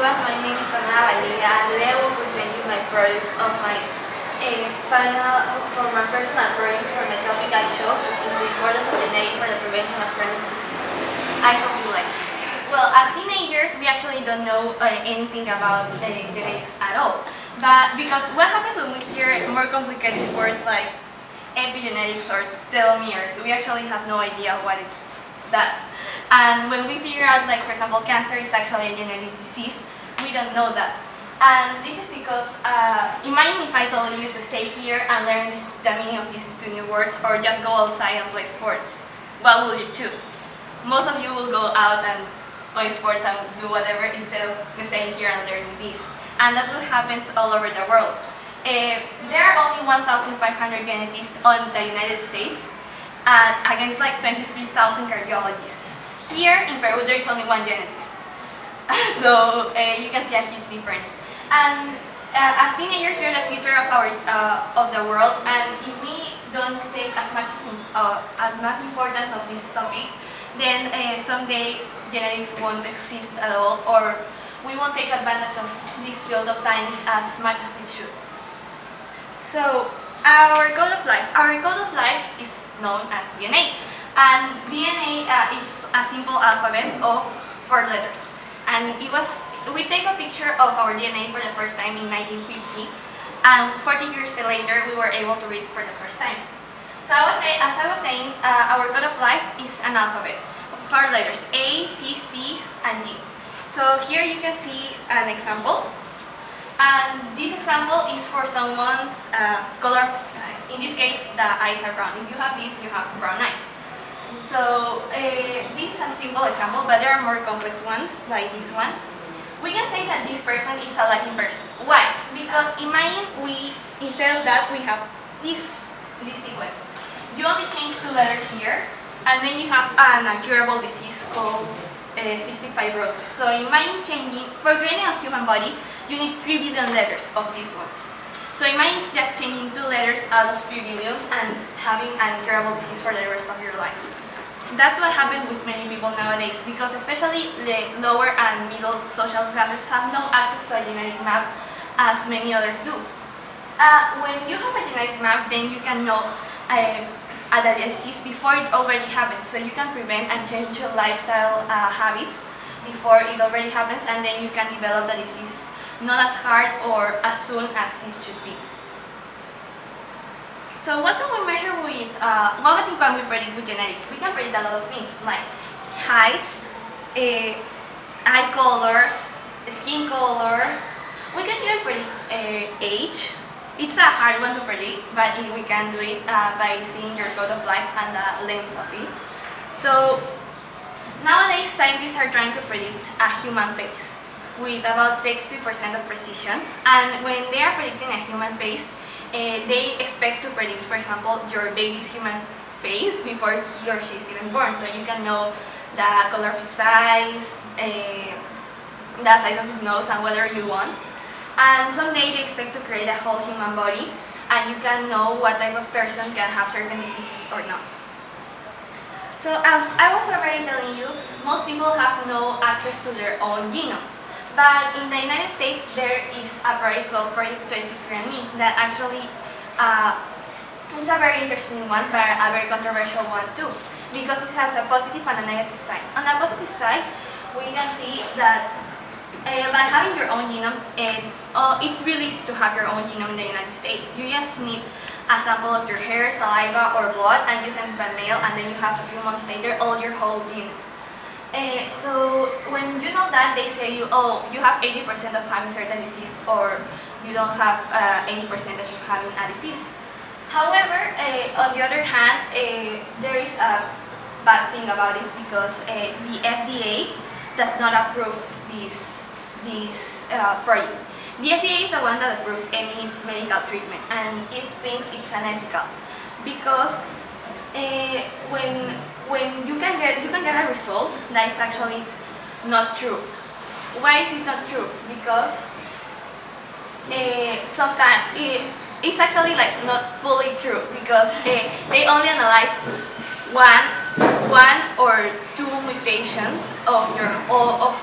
everyone, my name is Pamela Valeria and today I will present you my project of my for my personal project for the topic I chose, which is the importance of genetic for the prevention of chronic diseases. I hope you like it. Well, as teenagers, we actually don't know anything about genetics at all. But because what happens when we hear more complicated words like epigenetics or telomeres, we actually have no idea what is that. And when we figure out, like for example, cancer is actually a genetic disease, we don't know that. And this is because, imagine if I told you to stay here and learn the meaning of these two new words, or just go outside and play sports. What will you choose? Most of you will go out and play sports and do whatever instead of staying here and learning this. And that's what happens all over the world. There are only 1,500 geneticists on the United States, against like 23,000 cardiologists. Here in Peru, there is only one genetist. So you can see a huge difference. And as teenagers, we are the future of the world. And if we don't take as much importance of this topic, then someday genetics won't exist at all, or we won't take advantage of this field of science as much as it should. So our code of life. Our code of life is known as DNA. And DNA is a simple alphabet of 4 letters. And we take a picture of our DNA for the first time in 1950, and 40 years later we were able to read for the first time. So as I was saying, our code of life is an alphabet of 4 letters, A, T, C, and G. So here you can see an example. And this example is for someone's color of eyes. In this case, the eyes are brown. If you have this, you have brown eyes. So this is a simple example, but there are more complex ones, like this one. We can say that this person is a Latin person. Why? Because imagine instead of that, we have this sequence. You only change 2 letters here, and then you have an incurable disease called cystic fibrosis. So imagine for creating a human body, you need 3 billion letters of these ones. So imagine just changing 2 letters out of 3 billions and having an incurable disease for the rest of your life. That's what happened with many people nowadays, because especially the lower and middle social classes have no access to a genetic map as many others do. When you have a genetic map, then you can know a disease before it already happens, so you can prevent and change your lifestyle habits before it already happens, and then you can develop the disease not as hard or as soon as it should be. So what can we measure with, what can we predict with genetics? We can predict a lot of things like height, eye color, skin color. We can even predict age. It's a hard one to predict, but we can do it by seeing your code of life and the length of it. So nowadays scientists are trying to predict a human face with about 60% of precision, and when they are predicting a human face, they expect to predict, for example, your baby's human face before he or she is even born. So you can know the color of his eyes, the size of his nose, and whatever you want. And someday they expect to create a whole human body, and you can know what type of person can have certain diseases or not. So as I was already telling you, most people have no access to their own genome. But in the United States, there is a project called Project 23andMe that actually it's a very interesting one, but a very controversial one too, because it has a positive and a negative side. On the positive side, we can see that by having your own genome, it's really easy to have your own genome in the United States. You just need a sample of your hair, saliva, or blood, and you send it by mail, and then you have a few months later all your whole genome. So when you know that, they say you have 80% of having certain disease, or you don't have any percentage of having a disease. However, on the other hand, there is a bad thing about it, because the FDA does not approve this project. The FDA is the one that approves any medical treatment, and it thinks it's unethical, because when you can get a result that is actually not true. Why is it not true? Because sometimes it's actually like not fully true, because they only analyze one, one or two mutations of all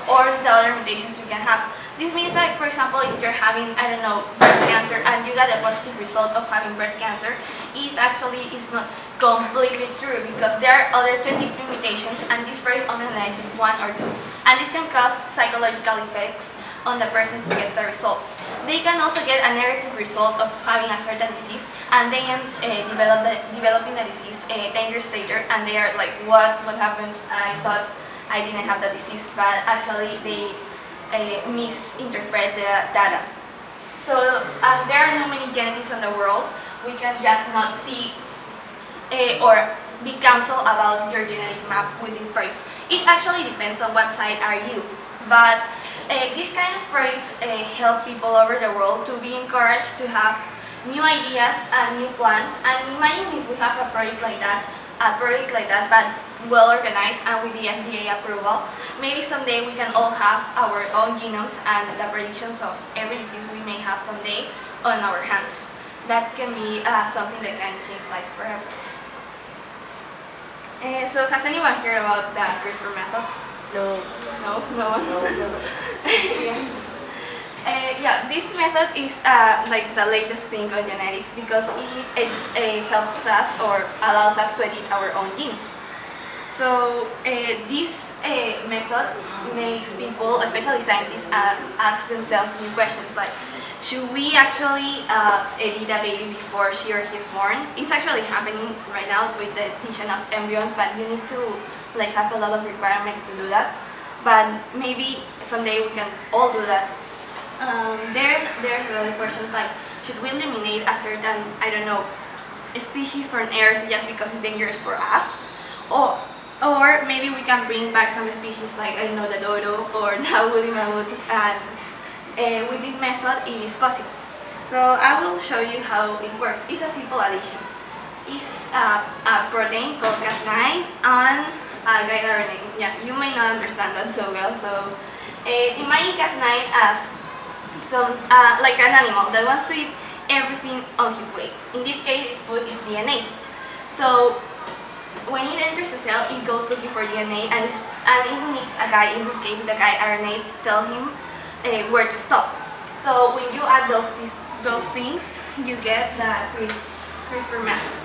the other mutations you can have. This means like, for example, if you're having, I don't know, breast cancer and you got a positive result of having breast cancer, it actually is not completely true because there are other 23 mutations and this very only analyzes one or two. And this can cause psychological effects on the person who gets the results. They can also get a negative result of having a certain disease and then developing the disease 10 years later, and they are like, what happened? I thought I didn't have the disease, but actually they misinterpret the data. So there are no many genetics in the world, we can just not see or be counsel about your genetic map with this project. It actually depends on what side are you, but these kind of projects help people over the world to be encouraged to have new ideas and new plans. And imagine if we have a project like that, but well organized and with the FDA approval. Maybe someday we can all have our own genomes and the predictions of every disease we may have someday on our hands. That can be something that can change lives forever. So has anyone heard about the CRISPR method? No. No? No one? No. Yeah, this method is like the latest thing on genetics because it helps us or allows us to edit our own genes. So this method makes people, especially scientists, ask themselves new questions like, should we actually edit a baby before she or he is born? It's actually happening right now with the addition of embryos, but you need to like have a lot of requirements to do that. But maybe someday we can all do that. There are other questions like, should we eliminate a certain, I don't know, species from Earth just because it's dangerous for us? Or maybe we can bring back some species like, I don't know, the dodo or the woolly mammoth, and with this method it is possible. So I will show you how it works. It's a simple addition. It's a protein called Cas9 on a guide RNA. Yeah, you may not understand that so well. So imagine Cas9 as some like an animal that wants to eat everything on his way. In this case, its food is DNA. So when it enters the cell, it goes looking for DNA and it needs a guide, in this case the guide RNA, to tell him where to stop. So when you add those things, you get the CRISPR method.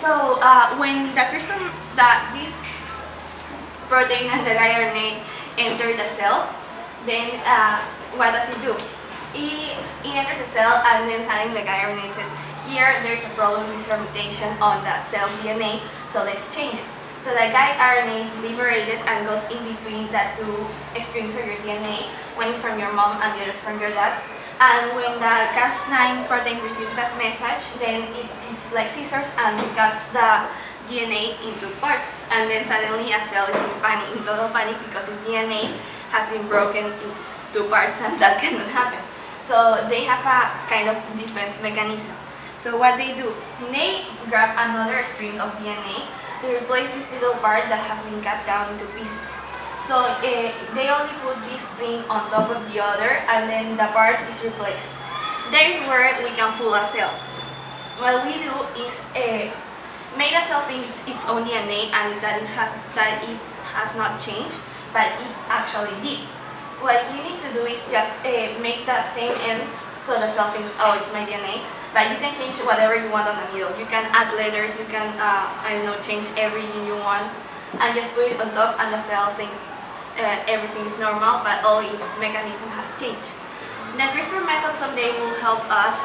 So when this protein and the guide RNA enter the cell, then what does it do? It enters the cell and then suddenly the guide RNA says, here there's a problem with your mutation on the cell DNA, so let's change it. So the guide RNA is liberated and goes in between the two strings of your DNA. One is from your mom and the other is from your dad. And when the Cas9 protein receives that message, then it is like scissors and cuts the DNA into parts. And then suddenly a cell is in total panic because its DNA has been broken into two parts and that cannot happen. So they have a kind of defense mechanism. So what they do, they grab another string of DNA to replace this little part that has been cut down into pieces. So they only put this string on top of the other and then the part is replaced. There is where we can fool a cell. What we do is make a cell think it's its own DNA and that it has not changed, but it actually did. What you need to do is just make the same ends so the cell thinks, oh, it's my DNA. But you can change whatever you want on the middle. You can add letters, you can, I don't know, change every gene you want, and just put it on top, and the cell thinks everything is normal, but all its mechanism has changed. The CRISPR method someday will help us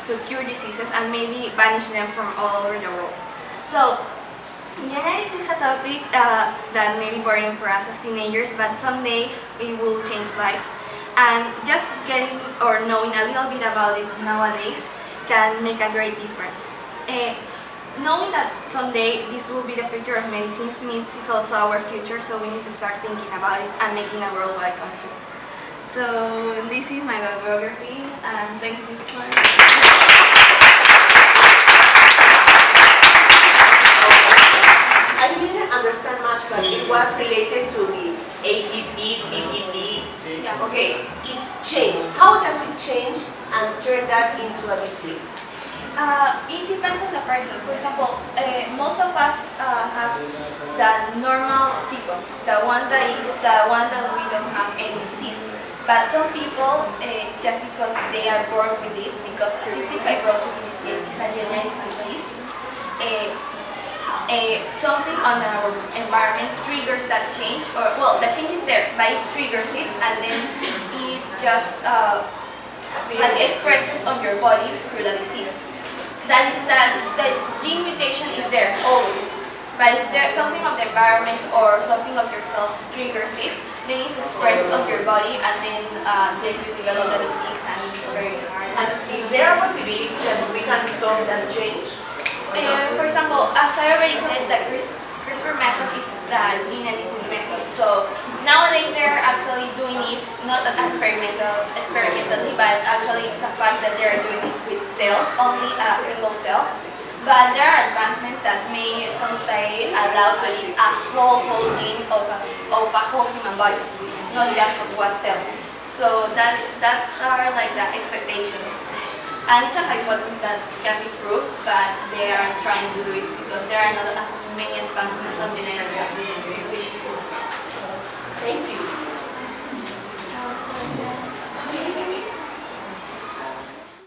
to cure diseases and maybe banish them from all over the world. So, genetics is a topic that may be boring for us as teenagers, but someday it will change lives. And just getting or knowing a little bit about it nowadays can make a great difference. Knowing that someday this will be the future of medicines means it's also our future, so we need to start thinking about it and making a worldwide conscious. So this is my biography, and thanks for I didn't understand much, but it was related to the ATT, CTT. Yeah. Okay, it changed. How does it change and turn that into a disease? It depends on the person. For example, most of us have the normal sequence, the one that we don't have any disease. But some people, just because they are born with it, because cystic fibrosis in this case is a genetic disease, something on our environment triggers that change, or well, the change is there, but it triggers it, and then it just like expresses on your body through the disease. That is that the gene mutation is there always, but if there's something of the environment or something of yourself triggers it, then it's expressed on your body, and then you develop the disease, and it's very hard. And is there a possibility that we can stop that change? For example, as I already said, the CRISPR method is the gene editing method. So nowadays they're actually doing it not experimentally, but actually it's a fact that they're doing it with cells, only a single cell. But there are advancements that may someday allow to edit a whole gene of a whole human body, not just of one cell. So that's are like the expectations. And it's a hypothesis that can be proved, but they are trying to do it because there are not as many advancements on genetics as we wish to. Thank you.